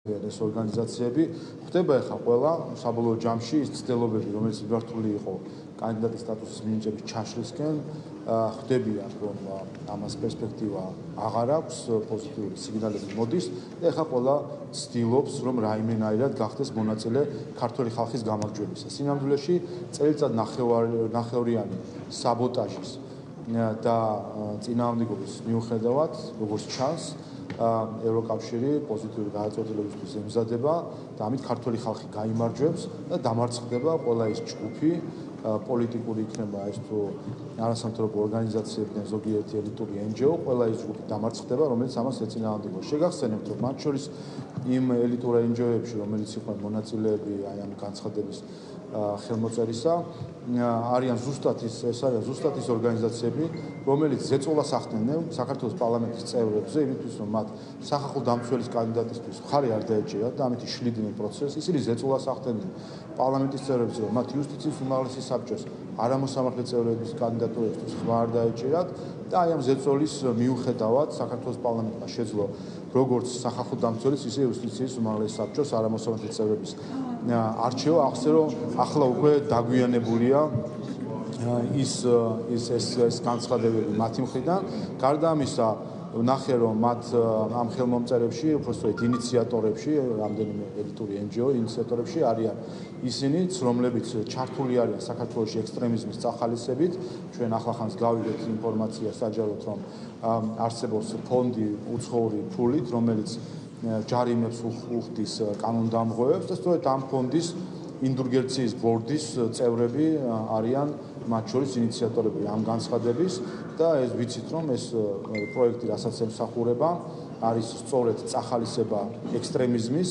ეს ორგანიზაციები ხდება ახლა ყველა საბოლოო ჯამში ის ცდილობები, რომელიც მიმართული იყო კანდიდატის სტატუსის მინიჭების ჩაშლისკენ, ხდებიან, რომ ამას პერსპექტივა აღარ აქვს, პოზიტიური სიგნალები მოდის და ახლა ყველა ცდილობს, რომ რაიმენაირად გახდეს მონაწილე ქართველი ხალხის გამარჯვებისა. სინამდვილეში წელიწად ნახევრიანი საბოტაჟის და წინააღმდეგობის მიუხედავად, როგორც ჩანს, ევროკავშირი პოზიტიური გადაწყვეტილებისთვის ემზადება და ამით ქართველი ხალხი გაიმარჯვებს და დამარცხდება ყველა ის ჯგუფი, პოლიტიკური იქნება ეს თუ არასამთავრობო ორგანიზაციები და ზოგიერთი ელიტური NGO, ყველა ის ჯგუფი დამარცხდება, რომელიც ამას ეწინააღმდეგება. შეგახსენებთ, რომ მათ შორის იმ ელიტურ NGO-ებში, რომელიც იყვნენ მონაწილეები აი ამ განცხადების ხელმოწერისა, არიან ზუსტად ის ორგანიზაციები, რომელიც ზეწოლას ახდენენ საქართველოს პარლამენტის წევრებზე, იმისთვის, რომ მათ სახალხო დამცველის კანდიდატისთვის მხარი არ დაეჭირათ და ამით შლიდნენ პროცესს, ისინი ზეწოლას ახდენენ პარლამენტის წევრებზე, რომ მათ იუსტიციის უმაღლესი საბჭოს არამოსამართლე წევრების კანდიდატურებისთვის ხმა არ დაეჭირათ და აი ამ ზეწოლის მიუხედავად საქართველოს პარლამენტმა შეძლო როგორც სახალხო დამცველის, ისე იუსტიციის უმაღლესი საბჭოს არამოსამართლე წევრების არჩევა, ახსენე რომ ახლა უკვე დაგვიანებულია ეს განცხადებები მათი მხრიდან. გარდა ამისა, ნახე რომ მათ ამ ხელმომწერებში, უბრალოდ ინიციატორებში, რამდენიმე ელიტური NGO ინიციატორებში არიან ისინიც, რომლებიც ჩართული არიან საქართველოს ექსტრემიზმის წახალისებით. ჩვენ ახლახანს გავიგეთ ინფორმაცია საჯაროდ, რომ არსებობს ფონდი უცხოური ფულით, რომელიც ჯარიმებს უხდის კანონდამღვევებს და სწორედ ამ ფონდის ინდულგენციის ბორდის წევრები არიან მათ შორის ინიციატორები ამ განცხადების და ეს ვიცით რომ ეს პროექტი რასაც ემსახურება არის სწორედ წახალისება ექსტრემიზმის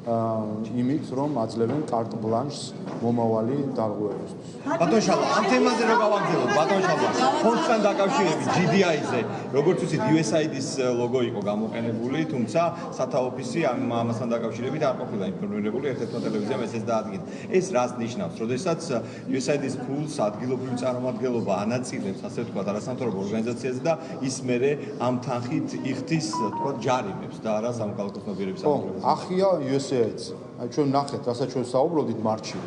იმით რომ აძლევენ კარტ ბლანშს მომავალი დარღვევებისთვის. ბატონ შალვა, ამ თემაზე რო გავაგზავნოთ, ბატონ შალვა, ფონდთან დაკავშირებით GDI-ზე, როგორც ვიცით, USAID-ის ლოგო იყო გამოყენებული, თუმცა სათა ოფისი ამასთან დაკავშირებით არ ყოფილა ინფორმირებული, ერთ-ერთმა ტელევიზიამ ესეც დაადგინა. ეს რას ნიშნავს? როდესაც USAID-ის ფულს ადგილობრივი წარმომადგენლობა ანაწილებს, ასე ვთქვათ, არასამთავრობო ორგანიზაციაზე და ის მერე ამ თანხით იხდის, თქვათ, ჯარიმებს და არა სამოქალაქო ცნობიერების ამოღებას. ახია USAID-ს. აი ჩვენ ნახეთ, რასაც ჩვენ საუბრობდით მარტში.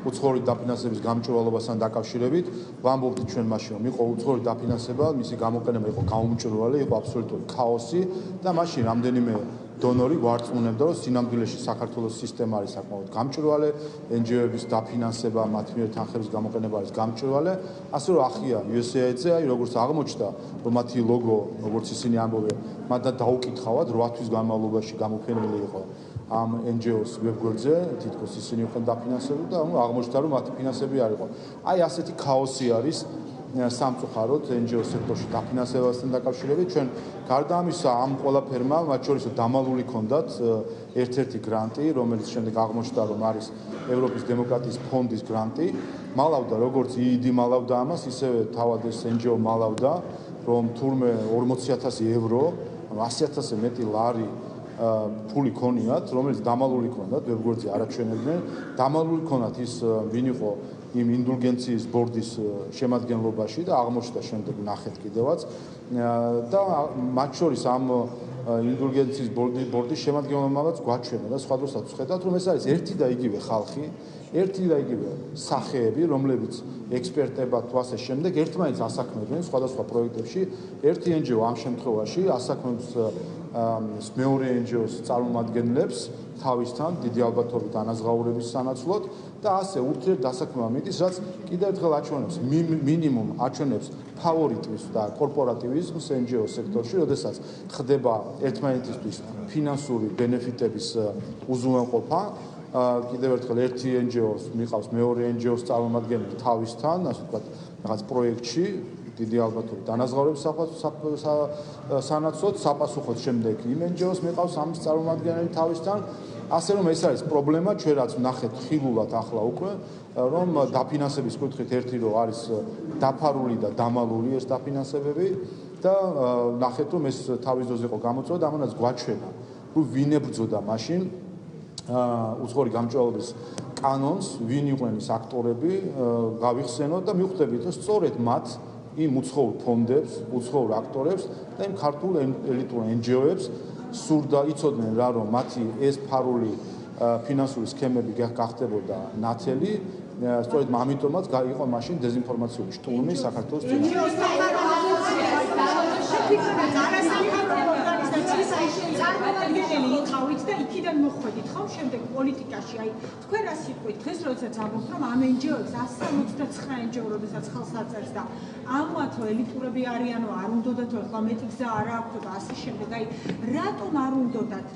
უცხოური დაფინანსების გამჭვირვალობასთან დაკავშირებით, ვამბობდით ჩვენ მაშინ, რომ იყო უცხოური დაფინანსება, მისი გამოყენება იყო გაუმჭვირვალე, იყო აბსოლუტური ქაოსი და მაშინ რამდენიმე დონორი გვარწმუნებდა, რომ სინამდვილეში საქართველოს სისტემა არის საკმაოდ გამჭვირვალე, NGO-ების დაფინანსება, მათ მიერ თანხების გამოყენება არის გამჭვირვალე, ასე რომ ახია USAID-ზე, აი როგორც აღმოჩნდა, რომ მათი ლოგო, როგორც ისინი ამბობენ, მათთან დაუკითხავად 8 თვის განმავლობაში გამოფენილი იყო ამ NGO-ს ვებგვერდზე, თითქოს ისინი იყვნენ დაფინანსებული და აღმოჩნდა, რომ მათი ფინანსები არ იყო. აი ასეთი ქაოსი არის სამწუხაროდ NGO სექტორში დაფინანსებასთან დაკავშირებით. ჩვენ გარდა ამისა ამ ყველაფერმა, მათ შორის დამალული ჰქონდათ ერთ-ერთი გრანტი, რომელიც შემდეგ აღმოჩნდა, რომ არის ევროპის დემოკრატიის ფონდის გრანტი. მალავდა, როგორც EID მალავდა ამას, ისევე თავად ეს NGO მალავდა, რომ თურმე 40,000 ევრო, 100,000-ზე მეტი ლარი ფული ქონიათ, რომელიც დამალული ჰქონდათ, ვებგვერდზე არაჩვენებდნენ. დამალული ჰქონდათ ის ვინ იყო იმ ინდულგენციის ბორდის შემადგენლობაში და აღმოჩნდა შემდეგ ნახეთ კიდევაც და მათ შორის ამ ინდულგენციის ბორდის შემადგენლობაც გვაჩვენა და სხვა დროსაც ვხედავთ, რომ ეს არის ერთი და იგივე ხალხი, ერთი და იგივე სახეები, რომლებიც ექსპერტებად თუ ასე შემდეგ ერთმანეთს ასაქმებენ სხვადასხვა პროექტებში. ერთი NGO ამ შემთხვევაში ასაქმებს მეორე NGO-ს წარმომადგენლებს თავისთან დიდი ალბათობით ანაზღაურების სანაცვლოდ და ასე ურთიერთდასაქმება მიდის, რაც კიდევ ერთხელ აჩვენებს მინიმუმ აჩვენებს ფავორიტიზმს და კორპორატივიზმს NGO სექტორში, როდესაც ხდება ერთმანეთისთვის ფინანსური ბენეფიტების უზრუნველყოფა. კიდევ ერთხელ ერთი NGO-ს მიყავს მეორე NGO-ს წარმომადგენელი თავისთან, ასე ვთქვათ, რაღაც პროექტში დიდი ალბათობით ანაზღაურებს სანაცვლოდ, საპასუხოდ შემდეგ იმ NGO-ს მიყავს ამის წარმომადგენელი თავისთან. ასე რომ ეს არის პრობლემა, ჩვენ რაც ვნახეთ ხილულად ახლა უკვე, რომ დაფინანსების კუთხით ერთი რო არის დაფარული და დამალული ეს დაფინანსებები და ვნახეთ რომ ეს თავის ძოზე იყო გამოწვევა და ამანაც გვაჩვენა, რომ ვინ ებრძოდა მაშინ უცხოური გამჭვირვალობის კანონს, ვინ იყვნენ ის აქტორები, გავიხსენოთ და მივხვდებით, რომ სწორედ მათ იმ უცხოურ ფონდებს, უცხოურ აქტორებს და იმ ქართულ ელიტურ NGO-ებს სურდა იცოდნენ რა რომ მათი ეს ფარული ფინანსური სქემები გახდებოდა ნათელი სწორედ ამიტომაც იყო მაშინ დეზინფორმაციული შტურმი საქართველოს წარმომადგენელი იყავით და იქიდან მოხვედით ხო შემდეგ პოლიტიკაში აი თქვენ რა სიტყვით დღეს როდესაც ამბობთ რომ ამ NGO-ს 169 NGO როდესაც ხელს აწერს და ამათო ელიტურები არიანო არ უნდათ ხო მეტი გზა არ აქვს და ასე შემდეგ აი რატომ არ უნდათ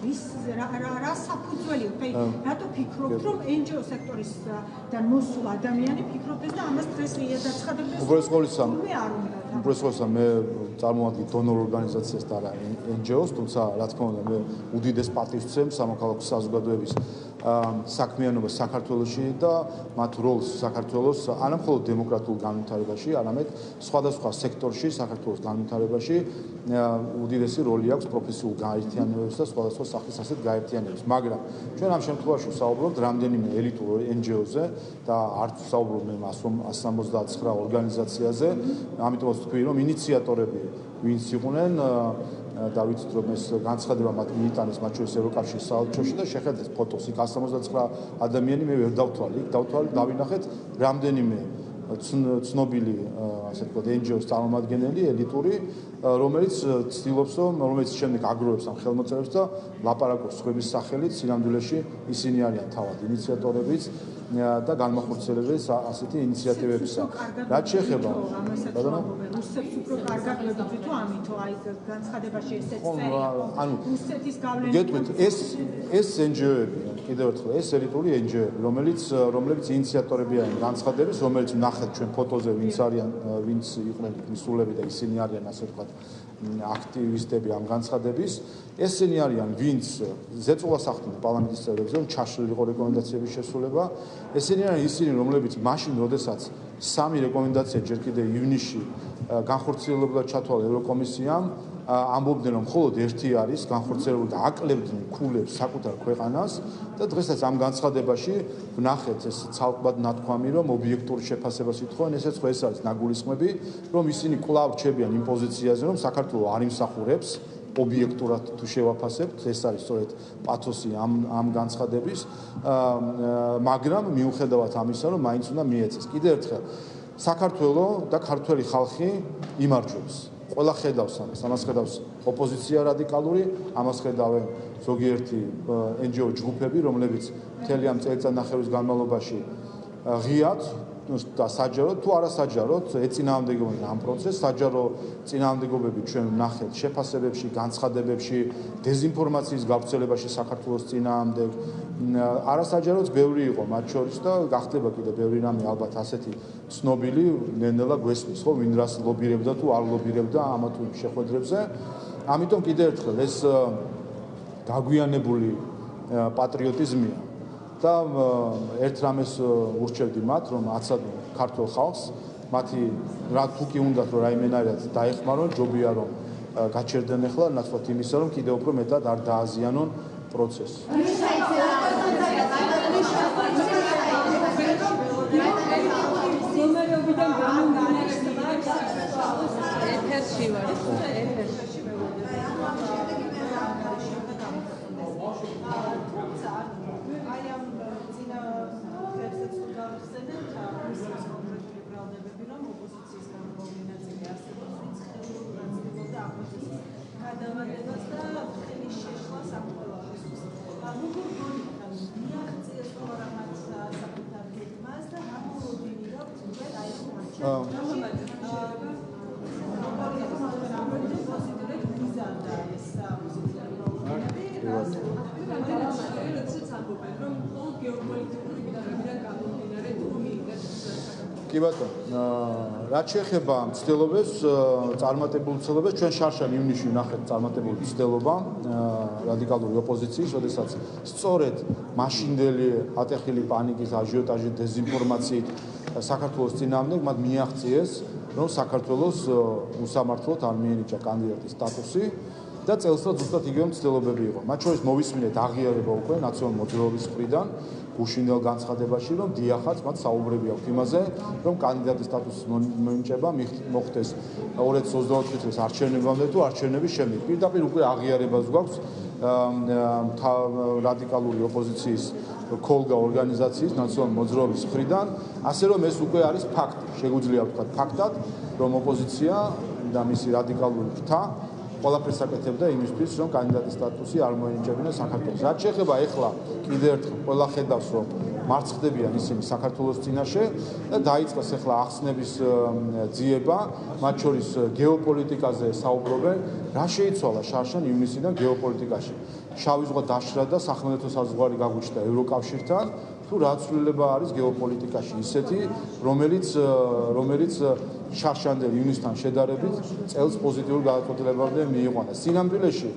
რა საფუძველი აი რატო ფიქრობთ რომ NGO სექტორისგან მოსულ ადამიანი ფიქრობდეს და ამას დღეს დაცხადებდეს უბრალოდ მე წარმოვადგენ დონორ ორგანიზაციას და არა NGO-ს, თუმცა რა თქმა უნდა მე უდიდეს პატივს ვცემ სამოქალაქო საზოგადოების საქმიანობას საქართველოში და მათ როლს საქართველოს არა მხოლოდ დემოკრატიულ განვითარებაში, არამედ სხვადასხვა სექტორში საქართველოს განვითარებაში უდიდესი როლი აქვს პროფესიულ გაერთიანებებს და სხვადასხვა სახის ასეთ გაერთიანებებს. მაგრამ ჩვენ ამ შემთხვევაში ვსაუბრობთ რამდენიმე ელიტურ NGO-ზე და არც ვსაუბრობ მე 179 ორგანიზაციაზე, ამიტომაც ვთქვი რომ ინიციატორები ვინც იყვნენ და ვიცით რომ ეს განცხადება მათ მიიტანეს მათ შორის ევროკავშირის საელჩოში და შეხედეთ ფოტოს იქ 179 ადამიანი მე ვერ დავთვალე დავინახეთ რამდენიმე ცნობილი ასე ვთქვათ NGO-ს წარმომადგენელი ელიტური რომელიც ცდილობს რომელიც შემდეგ აგროვებს ამ ხელმოწერებს და ლაპარაკობს სხვების სახელით სინამდვილეში ისინი არიან თავად ინიციატორებიც და განმახორციელებელს ასეთი ინიციატივებისა. რაც შეეხება რუსებს უფრო კარგად ვებძვით თუ ამითო აი განცხადებაში ესეც წერია ანუ რუსეთის გავლენა გეტყვით ეს NGO-ები კიდევ ერთხელ ეს ელიტური NGO-ები რომლებიც ინიციატორები არიან განცხადების რომელიც ნახეთ ჩვენ ფოტოზე ვინც არიან ვინც იყვნენ მისულები და ისინი არიან ასე ვთქვათ აქტივისტები ამ განცხადების ესენი არიან ვინც ზეწოლას ახდენენ პარლამენტის წევრებზე რომ ჩაშლილიყო რეკომენდაციების შესრულება ესენი არიან ისინი რომლებიც მაშინ როდესაც სამი რეკომენდაცია ჯერ კიდევ ივნისში განხორციელებულად ჩათვალა ევროკომისიამ ამბობდნენ რომ მხოლოდ ერთი არის განხორციელებული და აკლებდნენ ქულებს საკუთარ ქვეყანას და დღესაც ამ განცხადებაში ვნახეთ ეს ცალკე ნათქვამი რომ ობიექტური შეფასებას ითხოვენ ესეც ხო ეს არის ნაგულისხმები რომ ისინი კვლავ რჩებიან იმ პოზიციაზე რომ საქართველოს არ იმსახურებს ობიექტურად თუ შევაფასებთ ეს არის სწორედ პათოსი ამ განცხადების მაგრამ მიუხედავად ამისა რომ მაინც უნდა მიეცეს კიდევ ერთხელ საქართველოს და ქართველი ხალხი იმარჯვებს ყველა ხედავს ამას ხედავს ოპოზიცია რადიკალური ამას ხედავენ ზოგიერთი NGO ჯგუფები რომლებიც მთელი ამ წელიწადნახევრის განმავლობაში ღიად და საჯაროდ თუ არასაჯაროდ ეწინააღმდეგებიან ამ პროცესს საჯარო წინააღმდეგობები ჩვენ ვნახეთ შეფასებებში განცხადებებში დეზინფორმაციის გავრცელებაში საქართველოს წინააღმდეგ არასაჯაროდ ბევრი იყო მათ შორის და გახდება კიდე ბევრი რამე ალბათ ასეთი ცნობილი ნელ-ნელა გვესმის ხო ვინ რას ლობირებდა თუ არ ლობირებდა ამა თუ იმ შეხვედრებზე ამიტომ კიდე ერთხელ ეს გაგვიანებული პატრიოტიზმია და ერთ რამეს ურჩევდი მათ რომ აცადონ ქართულ ხალხს მათი რა თუ კი უნდათ რომ რაიმენარად დაეხმარონ ჯობია რომ გაჩერდნენ ახლა ნაცვლად იმისა რომ კიდევ უფრო მეტად არ დააზიანონ პროცესს ნომერებიდან ეთერში ვარ კი ბატონო, რაც შეეხება მცდელობებს, წარმატებულ მცდელობებს, ჩვენ შარშან ივნისში ვნახეთ წარმატებულ მცდელობა რადიკალური ოპოზიციის, როდესაც სწორედ მაშინდელი ატეხილი პანიკის, აჟიოტაჟით, დეზინფორმაციით საქართველოს წინააღმდეგ მათ მიაღწიეს, რომ საქართველოს უსამართლოდ არ მიენიჭა კანდიდატის სტატუსი და წელსწრა ზუსტად იგივე მცდელობები იყო. მათ შორის მოვისმინეთ აღიარება უკვე ნაციონალური მოძრაობის მხრიდან გუშინდელ განცხადებაში, რომ დიახაც მათ საუბრები აქვს იმაზე, რომ კანდიდატის სტატუსის მონიჭება მოხდეს 2024 წლის არჩევნებამდე თუ არჩევნების შემდეგ. პირდაპირ უკვე აღიარებას გვაქვს რადიკალური ოპოზიციის ქოლგა ორგანიზაციის ნაციონალური მოძრაობის მხრიდან, ასე რომ ეს უკვე არის ფაქტი. შეგვიძლია ვთქვათ ფაქტად, რომ ოპოზიცია და მისი რადიკალური ფრთა ყველაფერს აკეთებდა იმისთვის, რომ კანდიდატის სტატუსი არ მოენიჭებინა საქართველოს. რაც შეეხება ეხლა კიდევ ერთხელ ყველა ხედავს, რომ მარცხდებიან ისინი საქართველოს წინაშე და დაიწყეს ეხლა ახსნების ძიება, მათ შორის გეოპოლიტიკაზე საუბრობენ, რა შეიცვალა შარშან ივნისიდან გეოპოლიტიკაში. შავი ზღვა დაშრა და სახმელეთო საზღვარი გაგვიჩნდა ევროკავშირთან, თუ რა ცვლილება არის გეოპოლიტიკაში ისეთი, რომელიც შარშანდელ ივნისთან შედარებით წელს პოზიტიურ გადაწყვეტილებამდე მიიყვანა. სინამდვილეში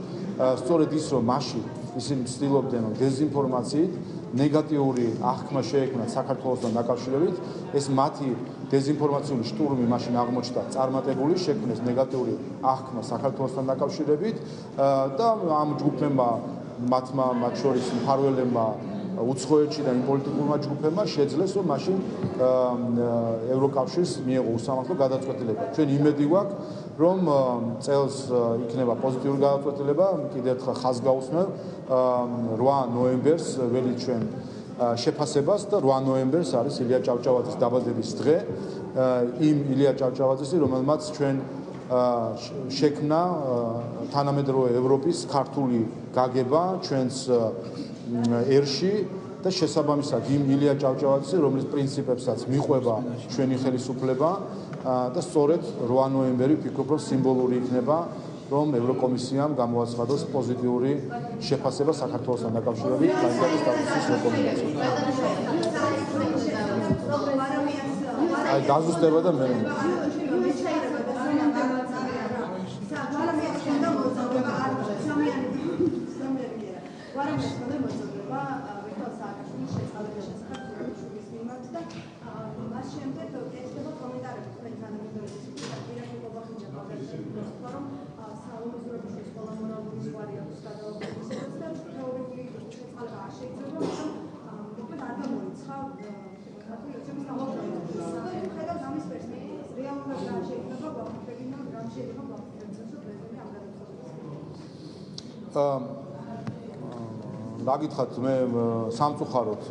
სწორედ ის, რომ მაშინ ისინი ცდილობდნენ დეზინფორმაციით ნეგატიური აღქმა შეექმნათ საქართველოსთან დაკავშირებით, ეს მათი დეზინფორმაციული შტურმი მაშინ აღმოჩნდა წარმატებული, შექმნეს ნეგატიური აღქმა საქართველოსთან დაკავშირებით და ამ ჯგუფებმა მათ შორის მფარველებმა უცხოეთში და იმ პოლიტიკურმა ჯგუფებმა შეძლეს, რომ მაშინ ევროკავშირს მიეღო უსამართლო გადაწყვეტილება. ჩვენ იმედი გვაქვს, რომ წელს იქნება პოზიტიური გადაწყვეტილება, კიდევ ერთხელ ხაზს გაუსმევ 8 ნოემბერს ველი ჩვენ შეფასებას და 8 ნოემბერს არის ილია ჭავჭავაძის დაბადების დღე. იმ ილია ჭავჭავაძის, რომელმაც ჩვენ შექმნა თანამედროვე ევროპის ქართული გაგება ჩვენს ერში და შესაბამისად იმ ილია ჭავჭავაძის, რომლის პრინციპებსაც მიყვება ჩვენი ხელისუფლება და სწორედ 8 ნოემბერი ვფიქრობ, რომ სიმბოლური იქნება, რომ ევროკომისიამ გამოაცხადოს პოზიტიური შეფასება საქართველოსთან დაკავშირებით კანდიდატის სტატუსის რეკომენდაციით. აი დაზუსტება და მე რა გითხრათ, მე სამწუხაროდ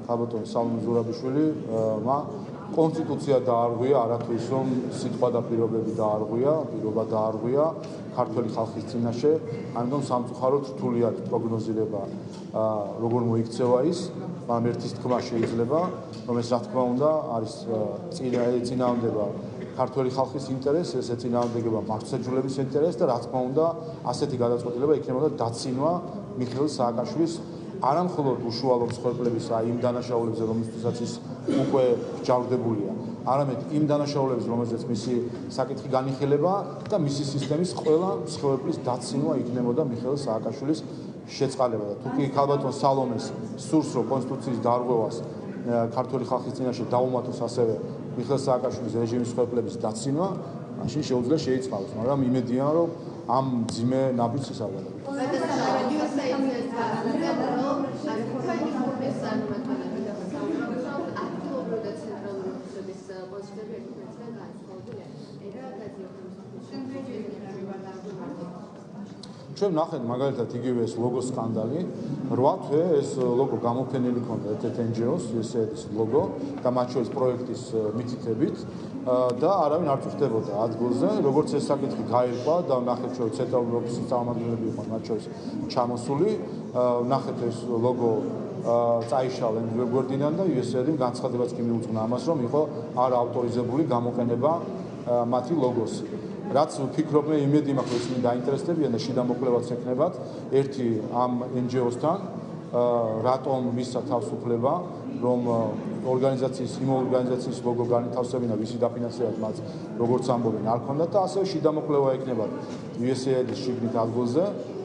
ქალბატონი სალომე ზურაბიშვილმა კონსტიტუცია დაარღვია, არათუ ის რომ სიტყვა და პირობები დაარღვია, პირობა დაარღვია ქართველი ხალხის წინაშე, ამიტომ სამწუხაროდ რთული არის პროგნოზირება როგორ მოიქცევა ის, მაგრამ ერთის თქმა შეიძლება, რომ ეს რა თქმა უნდა არის წინააღმდება ქართველი ხალხის ინტერესს, ეს ეწინააღმდეგება მართლმსაჯულების ინტერესს და რა თქმა უნდა ასეთი გადაწყვეტილება იქნებოდა დაცინვა მიხეილ სააკაშვილის არა მხოლოდ უშუალო მსხვერპლების იმ დანაშაულებზე, რომლისთვისაც ის უკვე ჯავრდებულია, არამედ იმ დანაშაულების, რომელზეც მისი საკითხი განიხილება და მისი სისტემის ყველა მსხვერპლის დაცინვა იქნებოდა მიხეილ სააკაშვილის შეწყალება და თუ კი ქალბატონ სალომეს სურს, რომ კონსტიტუციის დარღვევას ქართული ხალხის წინაშე დაუმატოს ასევე მიხეილ სააკაშვილის რეჟიმის მსხვერპლების დაცინვა, მაშინ შეუძლია შეიწყალოს, მაგრამ იმედია, რომ ამ ძიმე ნაბიჯს ისარგებლებს. ჩვენ ნახეთ მაგალითად იგივე ეს ლოგოს სკანდალი, 8 თვე ეს ლოგო გამოფენილი ქონდა ერთ-ერთ NGO-ს, USAID-ის ლოგო და მათ შორის პროექტის მითითებით და არავინ არ წუხდებოდა ადგილზე, როგორც ეს საკითხი გაირკვა და ნახეთ ჩვენ ცენტრალური ოფისის წარმომადგენლები იყვნენ მათ შორის ჩამოსული, ნახეთ ეს ლოგო წაიშალა გვერდიდან და USAID-მ განცხადებაც კი მიუძღვნა ამას, რომ იყო არ ავტორიზებული გამოყენება მათი ლოგოს. რაც ვფიქრობ მე იმედი მაქვს, რომ ისინი დაინტერესდებიან და შიდა მოკვლევაც ექნებათ ერთი ამ NGO-სთან, რატომ მისცა თავისუფლება, რომ იმ ორგანიზაციის ლოგო განითავსებინა, ვისი დაფინანსებად მათ როგორც ამბობენ არ ქონდათ და ასევე შიდა მოკვლევა ექნებათ USAID-ის შიგნით ადგილზე,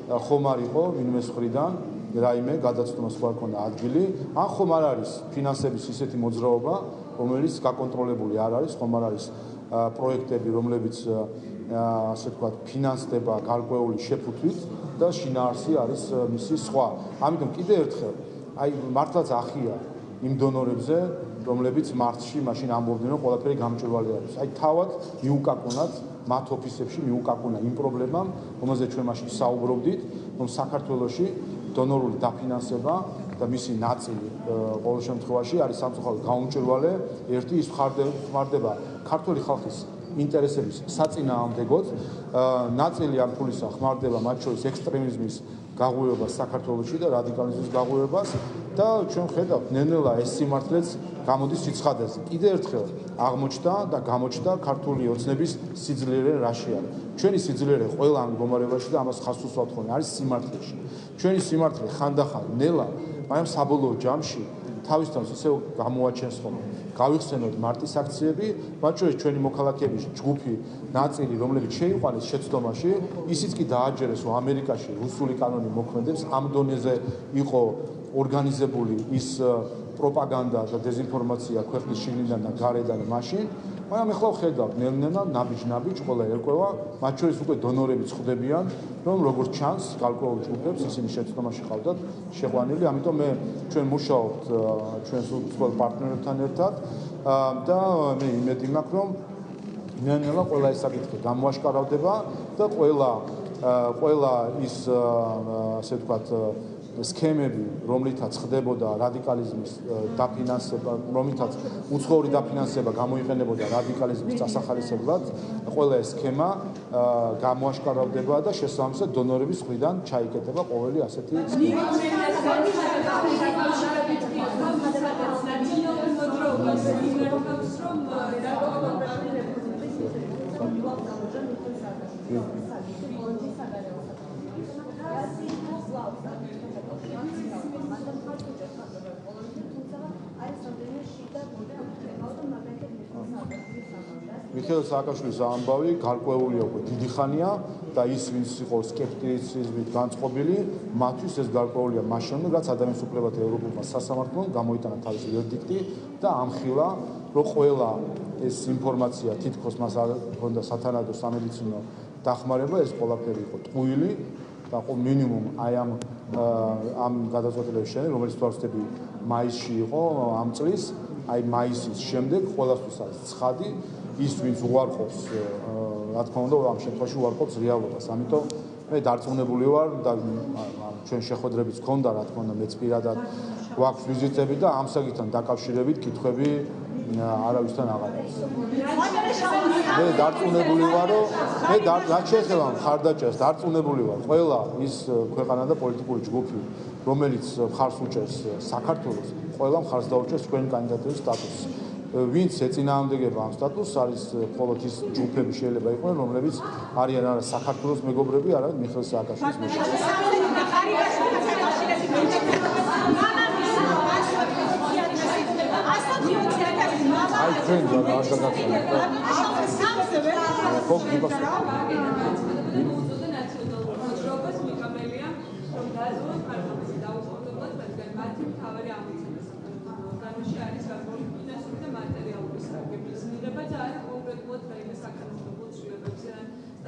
ხომ არ იყო ვინმეს მხრიდან რაიმე გადაცნობა სხვა ქონდა ადგილი, ან ხომ არ არის ფინანსების ისეთი მოძრაობა, რომელიც გაკონტროლებული არ არის, ხომ არ არის პროექტები, რომლებიც ასე ვთქვათ, ფინანსდება გარკვეული შეფუთვით და შინაარსი არის მისი სხვა. ამიტომ კიდევ ერთხელ, აი მართლაც ახია იმ დონორებზე, რომლებიც მარტში მაშინ ამბობდნენ, რომ ყველაფერი გამჭვირვალე არის. აი თავად მიუკაკუნათ მათ ოფისებში მიუკაკუნა იმ პრობლემამ, რომელზეც ჩვენ მაშინ საუბრობდით, რომ საქართველოში დონორული დაფინანსება და მისი ნაწილი ყოველ შემთხვევაში არის სამწუხაროდ გაუმჭვირვალე. ერთი ის ხმარდება ქართული ხალხის ინტერესების საწინააღმდეგოდ, ნაწილი ამ ფულისა ხმარდება მათ შორის ექსტრემიზმის გაღვივებას საქართველოში და რადიკალიზმის გაღვივებას და ჩვენ ხედავთ ნელ-ნელა ეს სიმართლეც გამოდის სიცხადეზე. კიდევ ერთხელ აღმოჩნდა და გამოჩნდა ქართული ოცნების სიძლიერე რაში არის. ჩვენი სიძლიერე ყველა ამ მდგომარეობაში და ამას ხაზს უსვამთ ხოლმე არის სიმართლეში. ჩვენი სიმართლე ხანდახან ნელა, მაგრამ საბოლოო ჯამში თავის თავს ისევ გამოაჩენს ხოლმე. გავიხსენოთ მარტის აქციები, მათ შორის ჩვენი მოქალაქეების ჯგუფი ნაწილი, რომლებიც შეიყვანეს შეცდომაში, ისიც კი დააჯერეს, რომ ამერიკაში რუსული კანონი მოქმედებს, ამ დონეზე იყო ორგანიზებული ის პროპაგანდა და დეზინფორმაცია ქვეყნის შიგნიდან და გარედან მაშინ, მაგრამ ეხლა ვხედავთ ნელ-ნელა ნაბიჯ-ნაბიჯ ყველა ერკვევა, მათ შორის უკვე დონორებიც ხვდებიან, რომ როგორც ჩანს, გარკვეულ ჯგუფებს ისინი შეცდომაში ყავდათ შეყვანილი, ამიტომ ჩვენ მუშაობთ ჩვენს უცხოელ პარტნიორებთან ერთად და მე იმედი მაქვს, რომ ნელ-ნელა ყველა ეს საკითხი გამოაშკარავდება და ყველა ის ასე ვთქვათ სქემები, რომლითაც ხდებოდა რადიკალიზმის დაფინანსება, რომლითაც უცხოური დაფინანსება გამოიყენებოდა რადიკალიზმის დასახალისებლად, ყველა ეს სქემა გამოაშკარავდება და შესაბამისად დონორების მხრიდან ჩაიკეტება ყოველი ასეთი სქემა. მიხეილ სააკაშვილის ამბავი გარკვეულია უკვე დიდი ხანია და ის ვინც იყო სკეპტიციზმით განწყობილი, მათთვის ეს გარკვეულია მაშინ, რაც ადამიანის უფლებათა ევროპულმა სასამართლომ გამოიტანა თავისი ვერდიქტი და ამხილა, რომ ყველა ეს ინფორმაცია თითქოს მას არ ჰქონდა სათანადო სამედიცინო დახმარება, ეს ყველაფერი იყო ტყუილი და მინიმუმ აი ამ გადაწყვეტილების შემდეგ, რომელიც თვალსწრაფი მაისში იყო ამ წლის, აი მაისის შემდეგ ყველასთვის არის ცხადი ის ვინც უარყოფს, რა თქმა უნდა, ამ შემთხვევაში უარყოფს რეალობას. ამიტომ მე დარწმუნებული ვარ და ჩვენ შეხვედრებიც გქონდა, რა თქმა უნდა, მეც პირადად გვაქვს ვიზიტები და ამ საკითხთან დაკავშირებით კითხვები არავისთან აღარ აქვს. მე დარწმუნებული ვარ, რომ მე რაც შეეხება მხარდაჭერას, დარწმუნებული ვარ, ყველა ის ქვეყანა და პოლიტიკური ჯგუფი, რომელიც მხარს უჭერს საქართველოს, ყველა მხარს დაუჭერს თქვენი კანდიდატურის სტატუსს. ვინც ეწინააღმდეგება ამ სტატუსს არის მხოლოდ ის ჯგუფები შეიძლება იყვნენ, რომლებიც არიან არა საქართველოს მეგობრები, არა მიხეილ სააკაშვილის მეგობრები. აი ჩვენ რა გაგაცნობთ? ხო, გიბასო.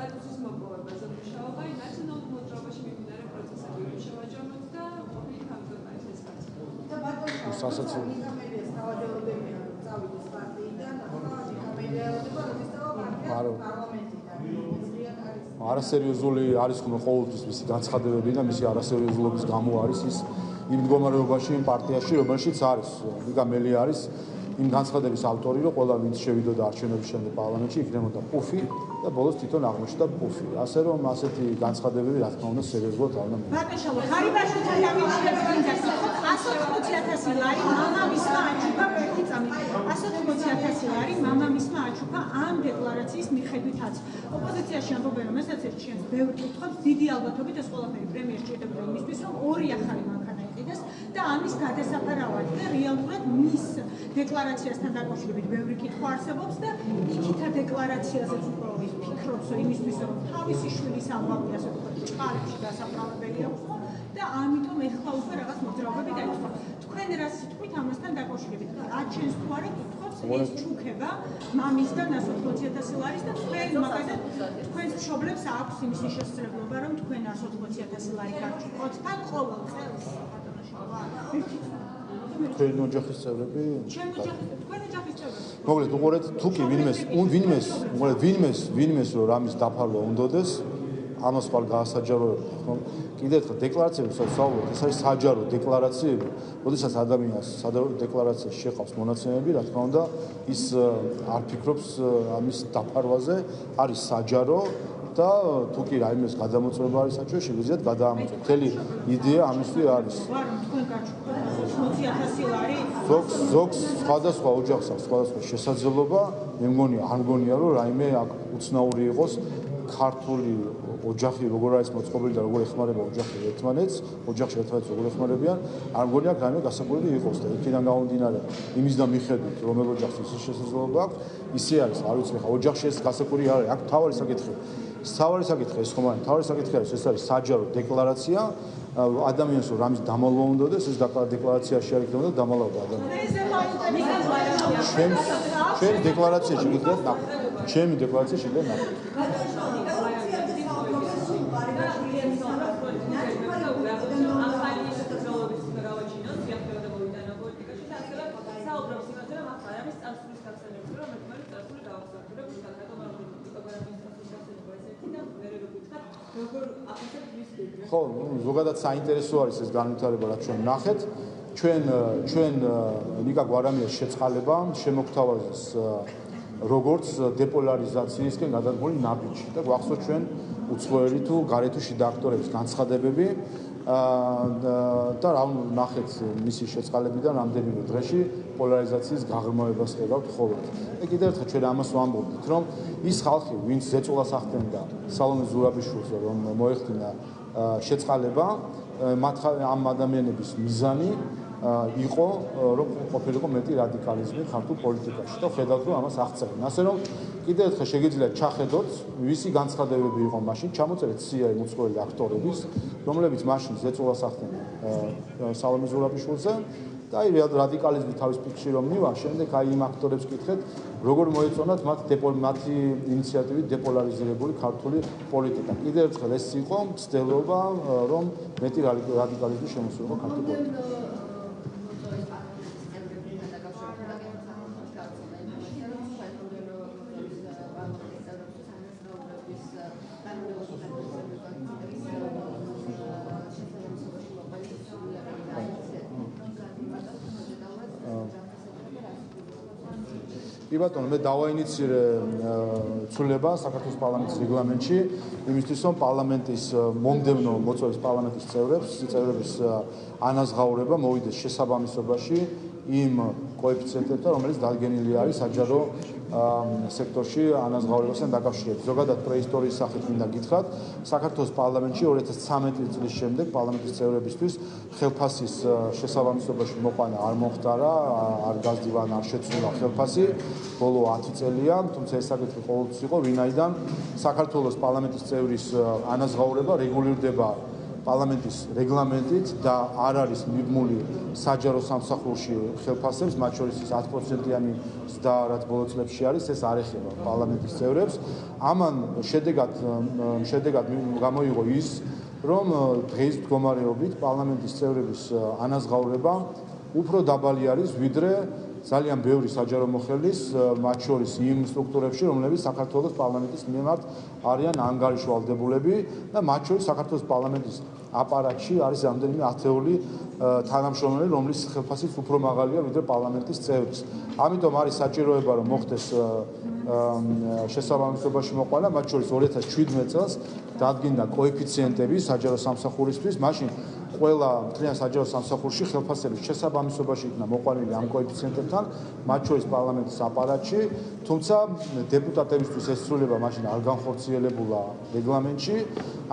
სტატუსის მოპოვებაზე მუშაობა ნაციონალურ მოძრაობაში მიმდინარე პროცესები შევაჯამოთ და ყოფილი თავმჯდომარის ეს კაცი. და ბატონო, სასაცილო. წავიდეს პარტიიდან, ახლა ნიკამელიაოდება პარლამენტიდან. არასერიოზული არის ხომ ყოველთვის მისი განცხადებები და მისი არასერიოზულობის გამო არის ის იმ მდგომარეობაში იმ პარტიაში, რომელშიც არის ნიკამელი არის იმ განცხადების ავტორი, რომ ყველა ვინც შევიდოდა არჩევნების შემდეგ პარლამენტში, იქნებოდა პუფი და ბოლოს თვითონ აღმოჩნდა პუფი. ასე რომ ასეთი განცხადებები, რა თქმა უნდა, სერიოზულად არ უნდა მიიღოს. ბატონო, ხარიბაში დაიწყებს 180,000 ლარი მამამისმა აჩუქა ერთი წამით. 180,000 ლარი მამამისმა აჩუქა ამ დეკლარაციის მიხედვითაც. ოპოზიციაში ამბობენ, რომ ესაც ერთიანს ბევრი კითხავს, დიდი ალბათობით ეს ყველაფერი პრემიერს ჭირდებოდა იმისთვის, რომ ორი ახალი მანქანა იყიდეს და ამის გადასაფარავად და რეალურად მის დეკლარაციასთან დაკავშირებით ბევრი კითხვა არსებობს და იქითა დეკლარაციაზეც უფრო ის ფიქრობს, რომ იმისთვის, რომ თავისი შვილის ამბავი ასე ვთქვათ, ჭყალებში დასაფლავებელი აქვს და ამიტომ ეხლა უკვე რაღაც მოძრაობები დაიწყო. თქვენ რა სიტყვით ამასთან დაკავშირებით? აჩენს თუ არა კითხავს ეს ჩუქება მამისგან 180,000 ლარის და თქვენ მაგალითად თქვენს მშობლებს აქვს იმის შესაძლებლობა, რომ თქვენ 180,000 ლარი გაჩუქოთ თან ყოველ წელს. თქვენი ოჯახის წევრები? ჩემ ოჯახის, თქვენ ოჯახის წევრები. მოგლეთ, უყურეთ, თუ კი ვინმეს რომ რამის დაფარვა უნდადეს, ამას ხვალ გაასაჯაროებთ, ხო? კიდევ ერთხელ დეკლარაციები, სადაც საუბრობთ, ეს არის საჯარო დეკლარაციები. როდესაც ადამიანს საჯარო დეკლარაციაში შეყავს მონაცემები, რა თქმა უნდა, ის არ ფიქრობს ამის დაფარვაზე, არის საჯარო და თუ კი რაიმეს გადამოწმება არის საჭირო, შეგიძლიათ გადაამოწმოთ. მთელი იდეა ამისთვის არის. ვარ თქვენ გაჩვენეთ 20,000 ლარი. ზოგს სხვადასხვა ოჯახს აქვს სხვადასხვა შესაძლებლობა. მე მგონია, არ მგონია რომ რაიმე აქ უცნაური იყოს ქართული ოჯახი როგორ არის მოწყობილი და როგორ ეხმარება ოჯახი ერთმანეთს, ოჯახში ერთმანეთს როგორ ეხმარებიან, არ მგონია რაიმე გასაკვირი იყოს და იქიდან გამომდინარე იმის და მიხედვით რომელ ოჯახს ის შესაძლებლობა აქვს, ისე არის, არ ვიცი ხა ოჯახში ეს გასაკვირი არ არის, აქ თავარი საკითხი. თავარი საკითხი ეს ხომ არის, თავარი საკითხი არის, ეს არის საჯარო დეკლარაცია, ადამიანს რომ რამის დამალვა უნდადეს, ეს დეკლარაციაში არ იქნება და დამალავდა ადამიანს. ჩემი დეკლარაცია შეგიძლიათ ნახოთ. ჩემი დეკლარაცია შეგიძლიათ ნახოთ. ხო, ზოგადად საინტერესო არის ეს განვითარება, რაც ჩვენ ნახეთ. ჩვენ ნიკა გვარამიას შეწყალება შემოგთავაზეს როგორც დეპოლარიზაციისკენ გადადგმული ნაბიჯი და გვახსოვს ჩვენ უცხოელი თუ გარეთუ შიდა აქტორების განცხადებები და რა ნახეთ მისი შეწყალებიდან რამდენიმე დღეში პოლარიზაციის გაღრმავებას ხედავთ ხოლმე. და კიდევ ერთხელ ჩვენ ამას ვამბობთ, რომ ის ხალხი, ვინც ზეწოლას ახდენდა სალომე ზურაბიშვილს, რომ მოეხდინა შეწყალება, ამ ადამიანების მიზანი იყო რომ ყოფილიყო მეტი რადიკალიზმი ქართულ პოლიტიკაში და ხედავთ რომ ამას აღწერენ. ასე რომ კიდევ ერთხელ შეგიძლიათ ჩახედოთ ვისი განცხადებები იყო მაშინ, ჩამოწერეთ სია იმ უცხოელი აქტორების, რომლებიც მაშინ ზეწოლას ახდენენ სალომე ზურაბიშვილზე და აი რადიკალიზმი თავის პიკში რომ მივა, შემდეგ აი იმ აქტორებს კითხეთ, როგორ მოეწონათ მათი ინიციატივით დეპოლარიზირებული ქართული პოლიტიკა. კიდევ ერთხელ ეს იყო მცდელობა, რომ მეტი რადიკალიზმი შემოსულიყო ქართულ პოლიტიკაში. კი ბატონო, მე დავაინიციირე ცვლილება საქართველოს პარლამენტის რეგლამენტში, იმისთვის რომ პარლამენტის მომდევნო მოწვევის პარლამენტის წევრების ანაზღაურება მოვიდეს შესაბამისობაში იმ კოეფიციენტებთან, რომელიც დადგენილი არის საჯარო სექტორში ანაზღაურებასთან დაკავშირებით. ზოგადად პრეისტორიის სახით მინდა გითხრათ, საქართველოს პარლამენტში 2013 წლის შემდეგ პარლამენტის წევრებისთვის ხელფასის შესაბამისობაში მოყვანა არ მოხდარა, არ გაზრდილა, არ შეცვლილა ხელფასი. ბოლო 10 წელია, თუმცა ეს საკითხი ყოველთვის იყო, ვინაიდან საქართველოს პარლამენტის წევრის ანაზღაურება რეგულირდება პარლამენტის რეგლამენტით და არ არის მიბმული საჯარო სამსახურში ხელფასებს, მათ შორის 10%-იანი ზრდა, რაც ბოლო წლებში არის, ეს არ ეხება პარლამენტის წევრებს. ამან შედეგად გამოიღო ის, რომ დღეს მდგომარეობით პარლამენტის წევრების ანაზღაურება უფრო დაბალი არის, ვიდრე ძალიან ბევრი საჯარო მოხელის, მათ შორის იმ სტრუქტურებში, რომლებიც საქართველოს პარლამენტის მიმართ არიან ანგარიშვალდებულები და მათ შორის საქართველოს პარლამენტის აპარატში არის რამდენიმე ათეული თანამშრომელი, რომლის ხელფასიც უფრო მაღალია ვიდრე პარლამენტის წევრის. ამიტომ არის საჭიროება, რომ მოხდეს შესაბამისობაში მოყვანა, მათ შორის 2017 წელს დადგინდა კოეფიციენტები საჯარო სამსახურისთვის, მაშინ ყველა მთლიან საჯარო სამსახურში ხელფასების შესაბამისობაში იქნა მოყვანილი ამ კოეფიციენტებთან, მათ შორის პარლამენტის აპარატში, თუმცა დეპუტატებისთვის ეს ცვლილება მაშინ არ განხორციელებულა რეგლამენტში,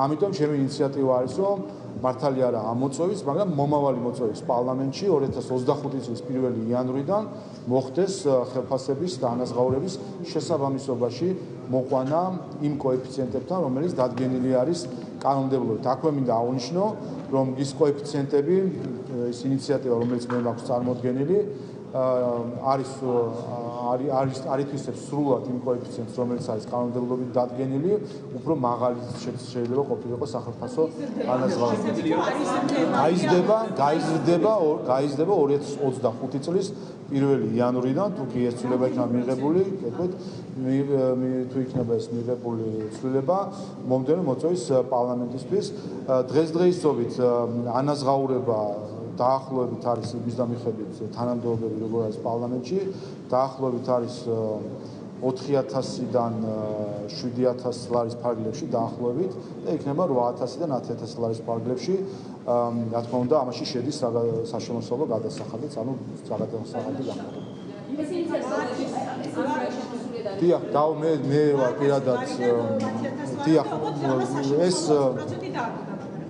ამიტომ ჩემი ინიციატივა არის, რომ მართალი არა ამ მოწვევის, მაგრამ მომავალი მოწვევის პარლამენტში 2025 წლის 1 იანვრიდან მოხდეს ხელფასების და ანაზღაურების შესაბამისობაში მოყვანა იმ კოეფიციენტებთან, რომელიც დადგენილი არის კანონმდებლობით. აქვე მინდა აღნიშნო, რომ ის კოეფიციენტები, ის ინიციატივა, რომელიც მე მაქვს წარმოდგენილი, არითვისებს სრულად იმ კოეფიციენტს, რომელიც არის კანონმდებლობით დადგენილი, უფრო მაღალი შეიძლება ყოფილიყო სახალხო ანაზღაურება. გაიზრდება 2025 წლის 1 იანვრიდან, თუ კი ეს ცვლილება იქნება მიღებული, კეთეთ, თუ იქნება ეს მიღებული ცვლილება მომდევნო მოწვევის პარლამენტისთვის. დღესდღეობით ანაზღაურება დაახლოებით არის იმის დამიხებით თანამდებობები როგორ არის პარლამენტში, დაახლოებით არის 4000-დან 7000 ლარის ფარგლებში დაახლოებით და იქნება 8000-დან 10000 ლარის ფარგლებში. რა თქმა უნდა, ამაში შედის საშემოსავლო გადასახადიც, ანუ გადასახადი გამოყენება. დიახ, მე ვარ პირადად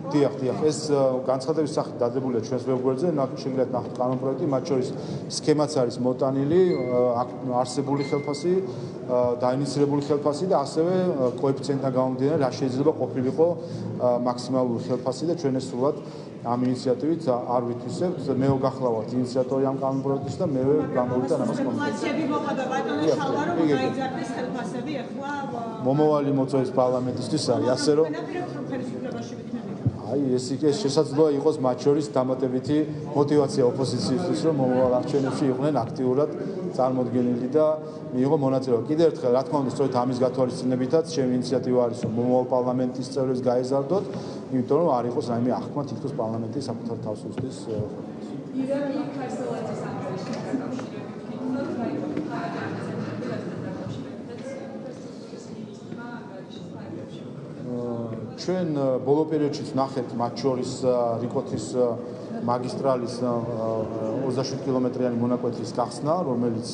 დიახ, ეს განცხადების სახით დადებულია ჩვენს ვებგვერდზე, შეგიძლიათ ნახოთ კანონპროექტი, მათ შორის სქემაც არის მოტანილი, არსებული ხელფასი, დაინიცირებული ხელფასი და ასევე კოეფიციენტთან გამომდინარე, რა შეიძლება ყოფილიყო მაქსიმალური ხელფასი და ჩვენ ეს სრულად ამ ინიციატივით არ ვითვისებთ. მე გახლავართ ინიციატორი ამ კანონპროექტის და მე გამოვიდა ამას კომიტეტში მოყვა ბატონო შალვა რომ გაიზარდეს ხელფასები ახლა მომავალი მოწვევის პარლამენტისთვის არის ასე რომ ეს შესაძლოა იყოს მათ შორის დამატებითი მოტივაცია ოპოზიციისთვის, რომ მომავალ არჩევნებში იყვნენ აქტიურად წარმოდგენილი და მიიღო მონაწილეობა. კიდევ ერთხელ, რა თქმა უნდა, სწორედ ამის გათვალისწინებითაც ჩემი ინიციატივა არის, რომ მომავალ პარლამენტის წევრებს გაეზარდოთ, იმიტომ რომ არ იყოს რაიმე აღქმა თითქოს პარლამენტის საკუთარ თავს უსდის. ჩვენ ბოლო პერიოდშიც ნახეთ მათ შორის რიკოთის მაგისტრალის 27 კილომეტრიანი მონაკვეთის გახსნა, რომელიც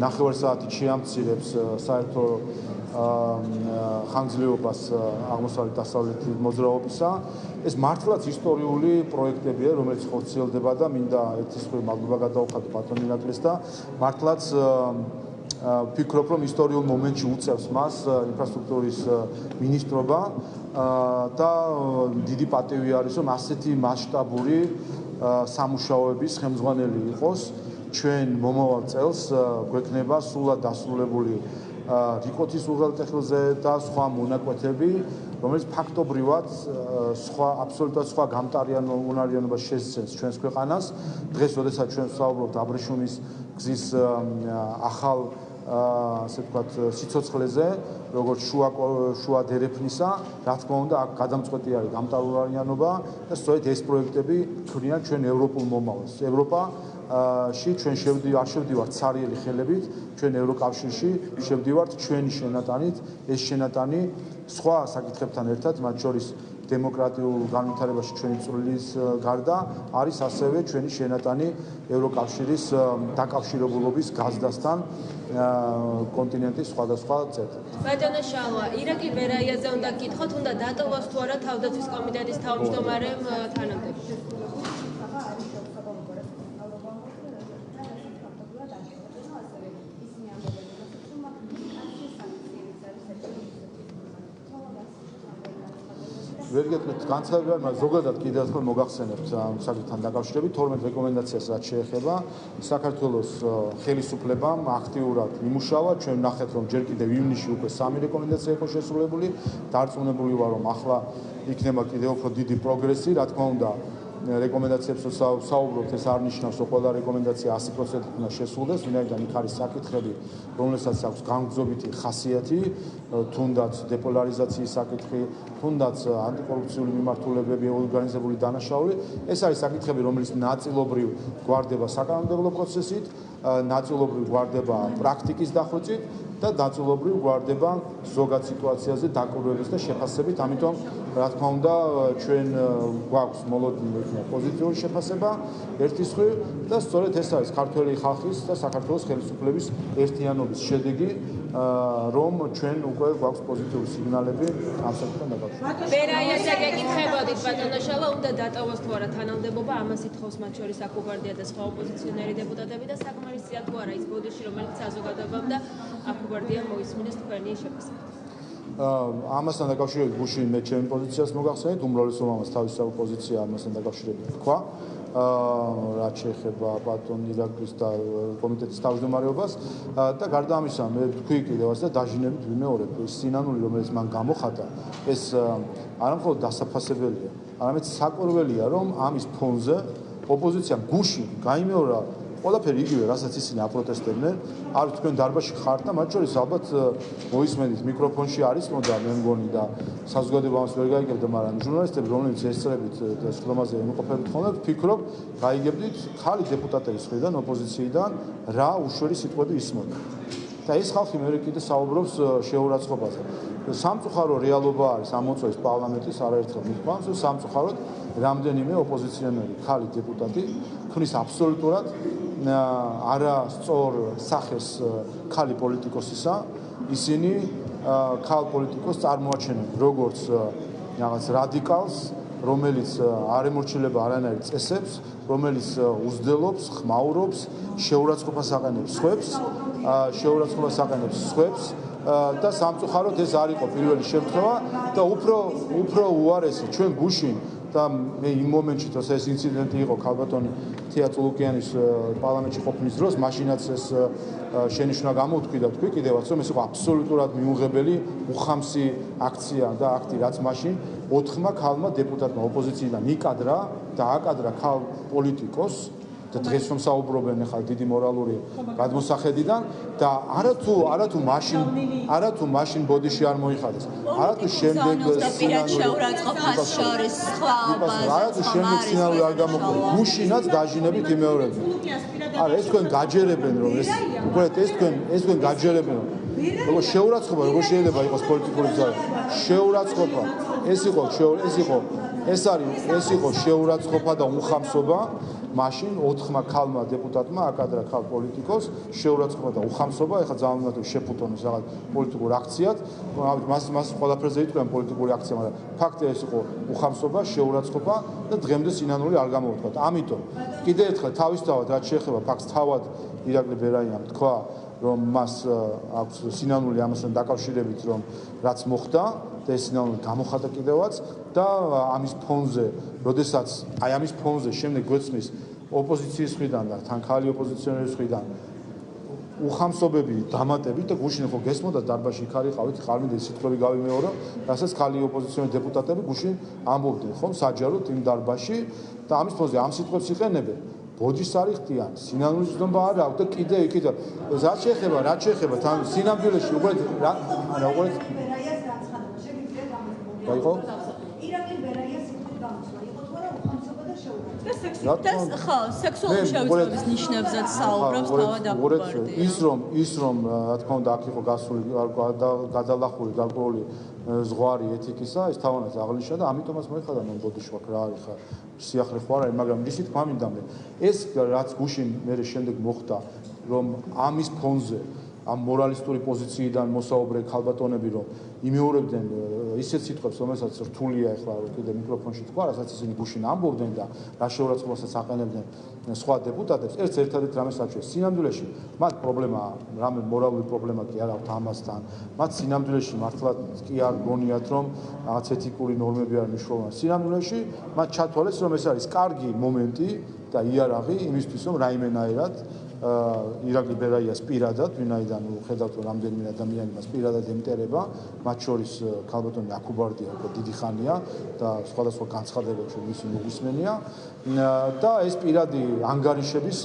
ნახევარსაათით შეამცირებს საერთო ხანგრძლივობას აღმოსავლეთ-დასავლეთის მოძრაობისა. ეს მართლაც ისტორიული პროექტებია, რომელიც ხორციელდება და მინდა ერთის მხრივ მადლობა გადაუხადო ბატონ ირაკლეს და მართლაც ვფიქრობ, რომ ისტორიულ მომენტში უწევს მას ინფრასტრუქტურის მინისტრობა და დიდი პატივი არის, რომ ასეთი მასშტაბური სამუშაოების ხელმძღვანელი იყოს. ჩვენ მომავალ წელს გვექნება სრულად დასრულებული რიკოთის უღელტეხილზე და სხვა მონაკვეთები, რომელიც ფაქტობრივად აბსოლუტურად სხვა გამტარიანობას შესცემს ჩვენს ქვეყანას. დღეს, როდესაც ჩვენ ვსაუბრობთ აბრეშუმის გზის ახალ ასე ვთქვათ სიცოცხლეზე, როგორც შუა დერეფნისა, რა თქმა უნდა, აქ გადამწყვეტი არის გამტარიანობა და სწორედ ეს პროექტები ქმნიან ჩვენ ევროპულ მომავალს. ევროპაში ჩვენ არ შევდივართ ცარიელი ხელებით, ჩვენ ევროკავშირში შევდივართ ჩვენი შენატანით, ეს შენატანი სხვა საკითხებთან ერთად, მათ შორის დემოკრატიულ განვითარებაში ჩვენი წვლილის გარდა არის ასევე ჩვენი შენატანი ევროკავშირის დაკავშირებულობის გაზდასთან კონტინენტის სხვადასხვა წევრებით. ბატონო შალვა, ირაკლი ბერაიაძე უნდა გითხოთ, უნდა დატოვოს თუ არა თავდაცვის კომიტეტის თავმჯდომარემ თანამდებობა. ვერ გეტყვით განცხადება, მაგრამ ზოგადად კიდევ ერთხელ მოგახსენებთ ამ საკითხთან დაკავშირებით 12 რეკომენდაციას რაც შეეხება საქართველოს ხელისუფლებამ აქტიურად იმუშავა. ჩვენ ნახეთ, რომ ჯერ კიდევ ივნისში უკვე 3 რეკომენდაცია იყო შესრულებული. დარწმუნებული ვარ, რომ ახლა იქნება კიდევ უფრო დიდი პროგრესი, რა თქმა უნდა. რეკომენდაციებს საუბრობთ, ეს არ ნიშნავს, რომ ყველა რეკომენდაცია 100% უნდა შესრულდეს, ვინაიდან იქ არის საკითხები, რომელსაც აქვს განგრძობითი ხასიათი, თუნდაც დეპოლარიზაციის საკითხი, თუნდაც ანტიკორუფციული მიმართულებები, ორგანიზებული დანაშაული. ეს არის საკითხები, რომელიც ნაწილობრივ გვარდება საკანონმდებლო პროცესით, ნაწილობრივ გვარდება პრაქტიკის დახვეწით და ნაწილობრივ გვარდება ზოგად სიტუაციაზე დაკვირვების და შეფასებით. ამიტომ, რა თქმა უნდა, ჩვენ გვაქვს მოლოდინი პოზიციური შეფასება ერთის მხრივ და სწორედ ეს არის ქართველი ხალხის და საქართველოს ხელისუფლების ერთიანობის შედეგი, რომ ჩვენ უკვე გვაქვს პოზიტიური სიგნალები ამ საკითხთან დაკავშირებით. ბერაიაძე გეკითხებოდით ბატონო შალვა, უნდა დატოვოს თუ არა თანამდებობა, ამას ითხოვს მათ შორის აკუბარდია და სხვა ოპოზიციონერი დეპუტატები და საკმარისია თუ არა ის ბოდიში, რომელიც საზოგადოებამ და აკუბარდია მოისმინეს თქვენი შეფასებით. ამასთან დაკავშირებით გუშინ მე ჩემი პოზიციას მოგახსენეთ, უმრავლესობამ თავისი პოზიცია ამასთან დაკავშირებით თქვა. რაც შეეხება ბატონ ირაკლის და კომიტეტის თავმჯდომარეობას და გარდა ამისა მე თქვი კიდევაც და დაჟინებით ვიმეორებ ეს სინანული რომელიც მან გამოხატა ეს არამხოლოდ დასაფასებელია არამედ საკურველია რომ ამის ფონზე ოპოზიციამ გუში გაიმეორა ყველაფერი იგივე რასაც ისინი აპროტესტებდნენ არ თქვენ დარბაზში ხართ და მათ შორის ალბათ მოისმენთ მიკროფონში არის მოდა მე მგონი და საზოგადოება ამას ვერ გაიგებდა მაგრამ ჟურნალისტები რომლებიც ესწრებით და სხდომაზე იმყოფებით ხოლმე ვფიქრობ გაიგებდით ხალი დეპუტატების მხრიდან ოპოზიციიდან რა უშვერი სიტყვები ისმოდა და ეს ხალხი მე კიდე საუბრობს შეურაცხყოფაზე სამწუხარო რეალობა არის ამ მოწვევის პარლამენტის არაერთხელ მიყვანს რომ სამწუხაროდ რამდენიმე ოპოზიციონერი ხალი დეპუტატი ქმნის აბსოლუტურად არასწორ სახეს ხალი პოლიტიკოსისა ისინი ხალ პოლიტიკოს წარმოაჩენენ როგორც რაღაც რადიკალს რომელიც არ ემორჩილება არანაირ წესებს რომელიც უძდელობს ხმაურობს შეურაცხყოფას აყენებს სხვებს და სამწუხაროდ ეს არ იყო პირველი შემთხვევა და უფრო უარესი ჩვენ გუშინ და მე იმ მომენტში თორსა ეს ინციდენტი იყო ქალბატონი თია წულუკიანის პარლამენტში ყოფნის დროს მაშინაც ეს შენიშვნა გამოვთქვი და თქვი კიდევაც რომ ეს იყო აბსოლუტურად მიუღებელი უხამსი აქცია და აქტი რაც მაშინ 4-მა ქალმა დეპუტატმა ოპოზიციიდან იკადრა და აკადრა ქალ პოლიტიკოს და დღეს რომ საუბრობენ ახლა დიდი მორალური გადმოსახედიდან და არათუ მაშინ ბოდიში არ მოიხადეს არათუ შემდეგ შეურაცხყოფას შორის სხვა არათუ შემდეგ სინამდვილე არ გამოხდა გუშინაც დაჟინებით იმეორებდნენ არა ეს თქვენ გაჯერებენ რომ ეს უბრალოდ ეს თქვენ გაჯერებენ რომ როგორ შეურაცხყოფა როგორ შეიძლება იყოს პოლიტიკური ძალა შეურაცხყოფა ეს იყო შეურაცხყოფა და უხამსობა მაშინ 4-მა ქალმა დეპუტატმა აკადრა ქალ პოლიტიკოს შეურაცხყოფა და უხამსობა ეხლა ძალიან შეფუთონეს რაღაც პოლიტიკურ აქციად მას ყველაფერზე იტყვიან პოლიტიკური აქცია მაგრამ ფაქტია ეს იყო უხამსობა შეურაცხყოფა და დღემდე სინანული არ გამოვთქვათ ამიტომ კიდე ერთხელ თავისთავად რაც შეეხება ფაქტს თავად ირაკლი ბერაიამ თქვა რომ მას აქვს სინანული ამასთან დაკავშირებით რომ რაც მოხდა და ეს სინანული გამოხატა კიდევაც და ამის ფონზე როდესაც აი ამის ფონზე შემდეგ გვეცნის ოპოზიციის მხრიდან და თან ხალი ოპოზიციონერის მხრიდან უხამსობები დამატებით და გუშინ ხო გესმოდა დარბაზში იქ არიყავით ხალმიდე სიტყვები გავიმეორო რასაც ხალი ოპოზიციონერი დეპუტატები გუშინ ამბობდნენ ხომ საჯაროდ იმ დარბაზში და ამის ფონზე ამ სიტყვებს იყენებენ ბოჯის არ იხდიან სინანულის ცნობა არ აქვს და კიდე რაც შეეხება თან სინამდვილეში უბრალოდ გაიყო ირაკლი ბერაიას სიტყვით გამოსვლა იყო თუ არა უხამსობა და შეურაცხყოფა და ხო სექსუალური შევიწროების ნიშნებზეც საუბრობს თავად აპარატი ის რომ რა თქმა უნდა აქ იყო გასული გადალახული გარკვეული ზღვარი ეთიკისა ეს თავანაც აღნიშნა და ამიტომაც მოიხადა მან ბოდიში ვაკ რა არის ხა სიახლე ხო არ არის მაგრამ ისიც გვამინდამდე ეს რაც გუშინ მე შემდეგ მოხდა რომ ამის ფონზე ამ მორალისტური პოზიციიდან მოსაუბრე ქალბატონები რომ იმეორებდნენ ისეთ სიტყვებს რომელსაც რთულია ახლა კიდე მიკროფონში თქვა რასაც ისინი გუშინ ამბობდნენ და რა შეურაცხყოფასაც აყენებდნენ სხვა დეპუტატებს ერთ-ერთადერთ რამეს აჩვენეს სინამდვილეში მათ პრობლემა რამე მორალური პრობლემა კი არ აქვს ამასთან მათ სინამდვილეში მართლა კი არ გონიათ რომ რაღაც ეთიკური ნორმები არ მნიშვნელოვანია სინამდვილეში მათ ჩათვალეს რომ ეს არის კარგი მომენტი და იარაღი იმისთვის რომ რაიმენაერად ირაკლი ბერაიას პირადად, ვინაიდან ხედავთ რომ რამდენიმე ადამიანი მას პირადად ემტერება, მათ შორის ქალბატონი აკუბარდია უკვე დიდი ხანია და სხვადასხვა განცხადებებში მისი მოგვისმენია და ეს პირადი ანგარიშების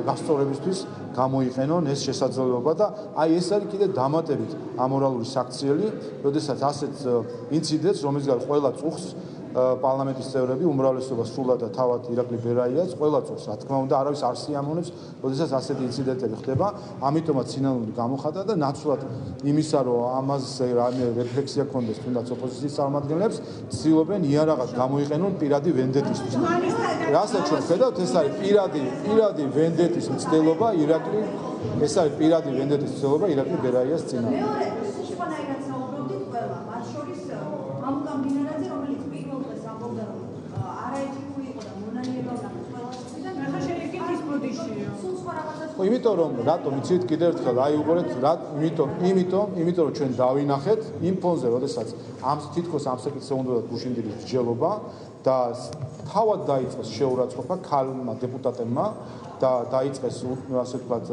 გასწორებისთვის გამოიყენონ ეს შესაძლებლობა და აი ეს არის კიდე დამატებით ამორალური საქციელი, როდესაც ასეთ ინციდენტს რომელიც ყველა წუხს პარლამენტის წევრები უმრავლესობა სრულად და თავად ირაკლი ბერაიას ყველა წუთს რა თქმა უნდა არავის არ სიამოვნებს როდესაც ასეთი ინციდენტები ხდება ამიტომაც სინანული გამოხატა და ნაცვლად იმისა რომ ამაზე რამე რეფლექსია ქონდეს თუნდაც ოპოზიციის წარმომადგენლებს ცდილობენ იარაღად გამოიყენონ პირადი ვენდეტისთვის რასაც ჩვენ ხედავთ ეს არის პირადი ვენდეტის მცდელობა ირაკლი ეს არის პირადი ვენდეტის მცდელობა ირაკლი ბერაიას წინააღმდეგ იმიტომ რომ რატომ იცით კიდევ ერთხელ აი უყურეთ რა იმიტომ რომ ჩვენ დავინახეთ იმ ფონზე როდესაც ამ თითქოს ამ საკითხზე უნდა გუშინდილი მსჯელობა და თავად დაიწყეს შეურაცხყოფა ქალმა დეპუტატებმა და დაიწყეს ასე ვთქვათ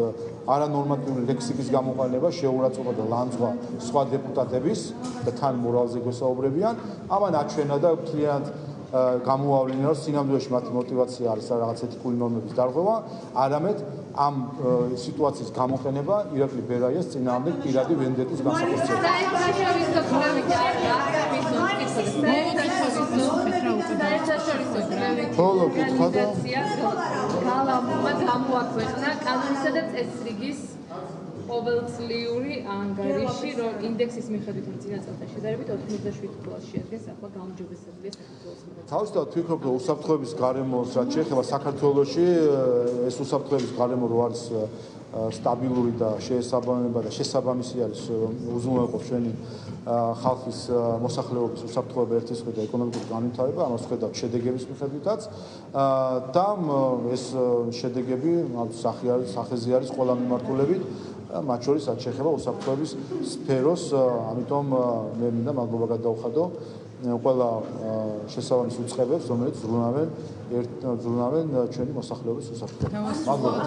არანორმატიული ლექსიკის გამოყენება, შეურაცხყოფა და ლანძღვა სხვა დეპუტატების და თან მორალზე გვესაუბრებიან. ამან აჩვენა და მთლიანად გამოავლინა, რომ სინამდვილეში მათი мотиваცია არის რაღაც ეთიკური ნორმების დარღვევა, არამედ ამ სიტუაციის გამოყენება ირაკლი ბერაიას წინააღმდეგ პირადი ვენდეტის განსაკუთრებით. ბოლო კითხვა და გალავმა გამოაქვეყნა კანონისა და წესრიგის ყოველწლიური ანგარიში, რომ ინდექსის მიხედვით წინა წელთან შედარებით 97% შეადგენს ახლა გაუმჯობესებული საქართველოს მიერ. თავისთავად ვფიქრობ, რომ უსაფრთხოების გარემოს რაც შეეხება საქართველოში, ეს უსაფრთხოების გარემო რო არის სტაბილური და შესაბამისი არის, უზრუნველყოფ ჩვენი ხალხის მოსახლეობის უსაფრთხოება ერთის მხრიდან და ეკონომიკური განვითარება, ამას ხედავთ შედეგების მიხედვითაც და ეს შედეგები სახეზე არის ყველა მიმართულებით, მათ შორის რაც შეეხება უსაფრთხოების სფეროს, ამიტომ მე მინდა მადლობა გადავხადო ყველა შესაბამის უწყებებს, რომელიც ზრუნავენ ჩვენი მოსახლეობის უსაფრთხოებას. მადლობა.